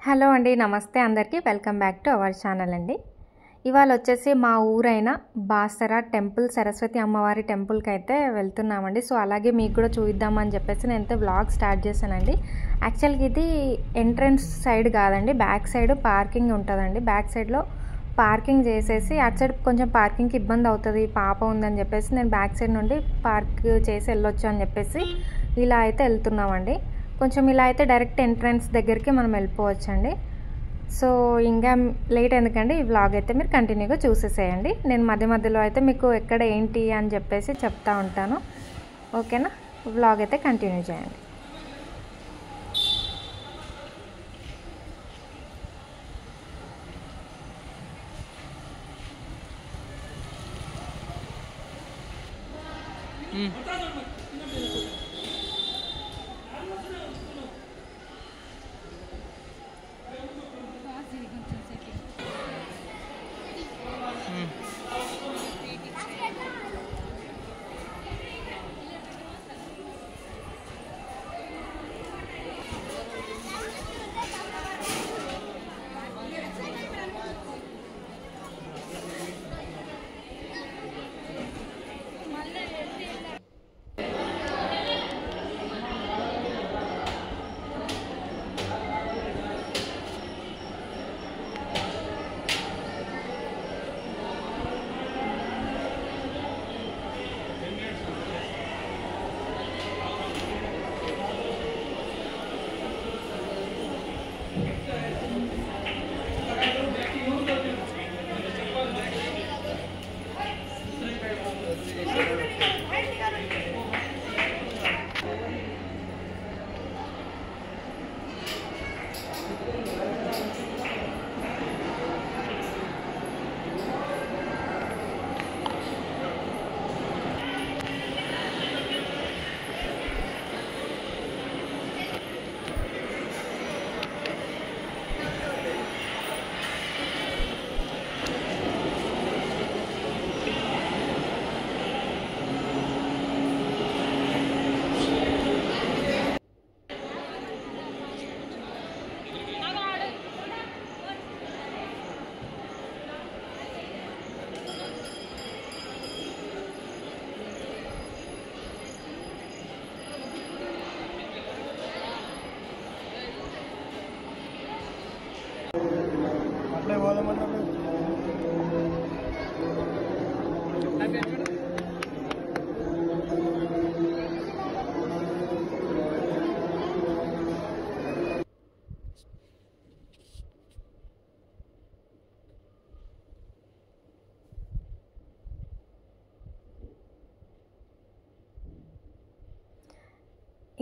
Hello అండి, నమస్తే అందరికీ. Welcome back to our channel అండి. ఇవాళ వచ్చేసి మా ఊరైన బాసర టెంపుల్, సరస్వతి అమ్మవారి టెంపుల్కి అయితే వెళ్తున్నామండి. సో అలాగే మీకు కూడా చూద్దామని చెప్పేసి నేనైతే వ్లాగ్ స్టార్ట్ చేశానండి. యాక్చువల్గా ఇది ఎంట్రన్స్ సైడ్ కాదండి, బ్యాక్ సైడ్ పార్కింగ్ ఉంటుందండి. బ్యాక్ సైడ్లో పార్కింగ్ చేసేసి అటు సైడ్ కొంచెం పార్కింగ్కి ఇబ్బంది అవుతుంది, పాప ఉందని చెప్పేసి నేను బ్యాక్ సైడ్ నుండి పార్క్ చేసి వెళ్ళొచ్చు అని చెప్పేసి ఇలా అయితే వెళ్తున్నామండి. కొంచెం ఇలా అయితే డైరెక్ట్ ఎంట్రన్స్ దగ్గరికి మనం వెళ్ళిపోవచ్చండి. సో ఇంకా లేట్ ఎందుకండి, ఈ వ్లాగ్ అయితే మీరు కంటిన్యూగా చూసేసేయండి. నేను మధ్య మధ్యలో అయితే మీకు ఎక్కడ ఏంటి అని చెప్పేసి చెప్తా ఉంటాను. ఓకేనా, వ్లాగ్ అయితే కంటిన్యూ చేయండి.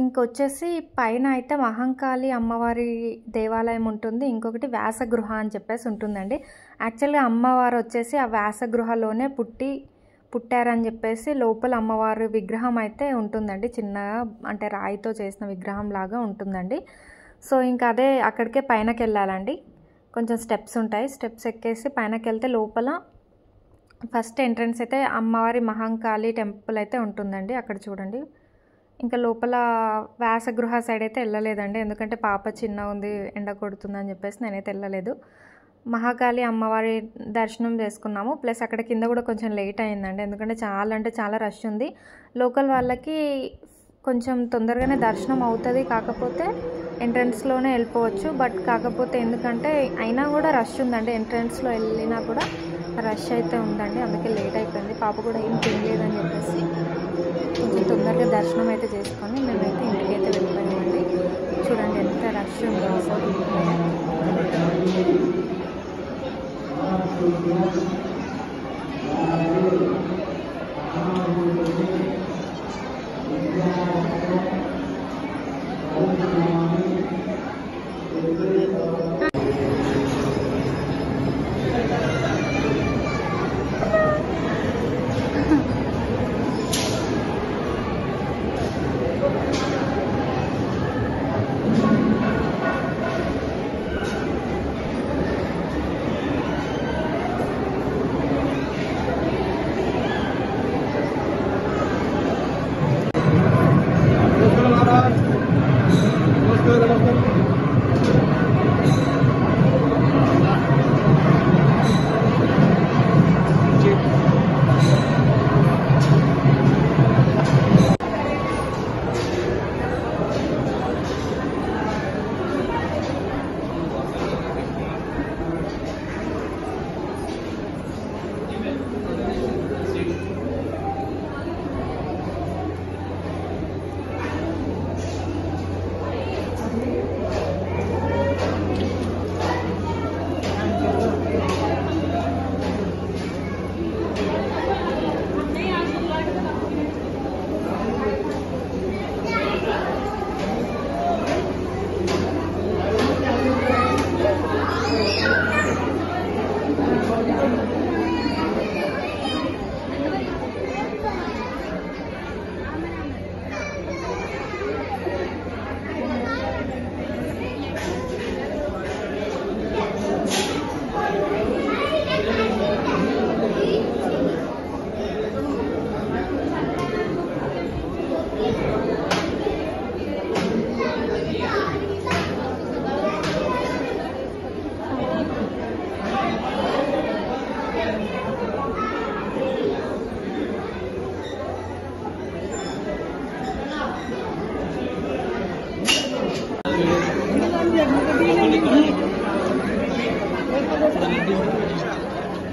ఇంకొచ్చేసి పైన అయితే మహంకాళి అమ్మవారి దేవాలయం ఉంటుంది, ఇంకొకటి వ్యాసగృహ అని చెప్పేసి ఉంటుందండి. యాక్చువల్గా అమ్మవారు వచ్చేసి ఆ వ్యాసగృహలోనే పుట్టారని చెప్పేసి లోపల అమ్మవారి విగ్రహం అయితే ఉంటుందండి. చిన్నగా అంటే రాయితో చేసిన విగ్రహం లాగా ఉంటుందండి. సో ఇంకా అదే అక్కడికే పైనకి వెళ్ళాలండి. కొంచెం స్టెప్స్ ఉంటాయి, స్టెప్స్ ఎక్కేసి పైనకి వెళ్తే లోపల ఫస్ట్ ఎంట్రన్స్ అయితే అమ్మవారి మహంకాళి టెంపుల్ అయితే ఉంటుందండి. అక్కడ చూడండి. ఇంకా లోపల వ్యాసగృహ సైడ్ అయితే వెళ్ళలేదండి, ఎందుకంటే పాప చిన్న ఉంది, ఎండ కొడుతుందని చెప్పేసి నేనైతే వెళ్ళలేదు. మహాకాళి అమ్మవారి దర్శనం చేసుకున్నాము. ప్లస్ అక్కడ కింద కూడా కొంచెం లేట్ అయిందండి, ఎందుకంటే చాలా అంటే చాలా రష్ ఉంది. లోకల్ వాళ్ళకి కొంచెం తొందరగానే దర్శనం అవుతుంది, కాకపోతే ఎంట్రన్స్లోనే వెళ్ళిపోవచ్చు. బట్ కాకపోతే ఎందుకంటే అయినా కూడా రష్ ఉందండి, ఎంట్రన్స్లో వెళ్ళినా కూడా రష్ అయితే ఉందండి, అందుకే లేట్ అయిపోయింది. పాప కూడా ఏం తినలేదని చెప్పేసి కొంచెం తొందరగా దర్శనం అయితే చేసుకొని మేమైతే ఇంటికి అయితే వెళ్ళిపోయామండి. చూడండి ఎంత రష్ ఉందో అసలు.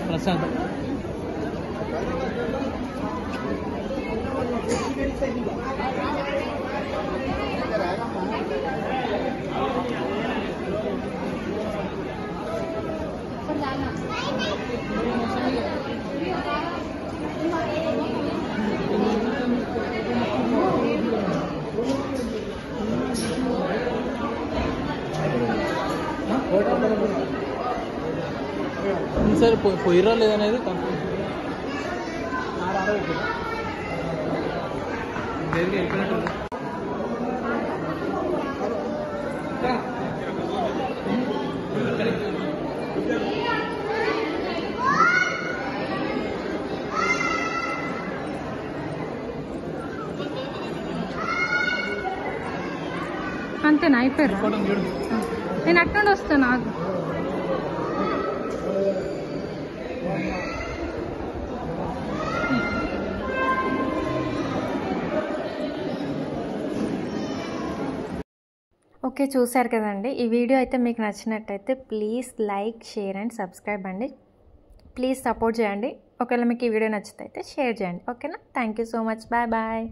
ప్రసాద్ సరే పోయిరా లేదనేది అంతేనా అయిపోయారు నేను అక్కడ వస్తాను ఓకే చూశారు కదండి ఈ వీడియో అయితే మీకు నచ్చినట్టయితే please like share and subscribe అండి ప్లీజ్ సపోర్ట్ చేయండి ఒకవేళ మీకు ఈ వీడియో నచ్చితే అయితే షేర్ చేయండి ఓకేనా thank you so much bye bye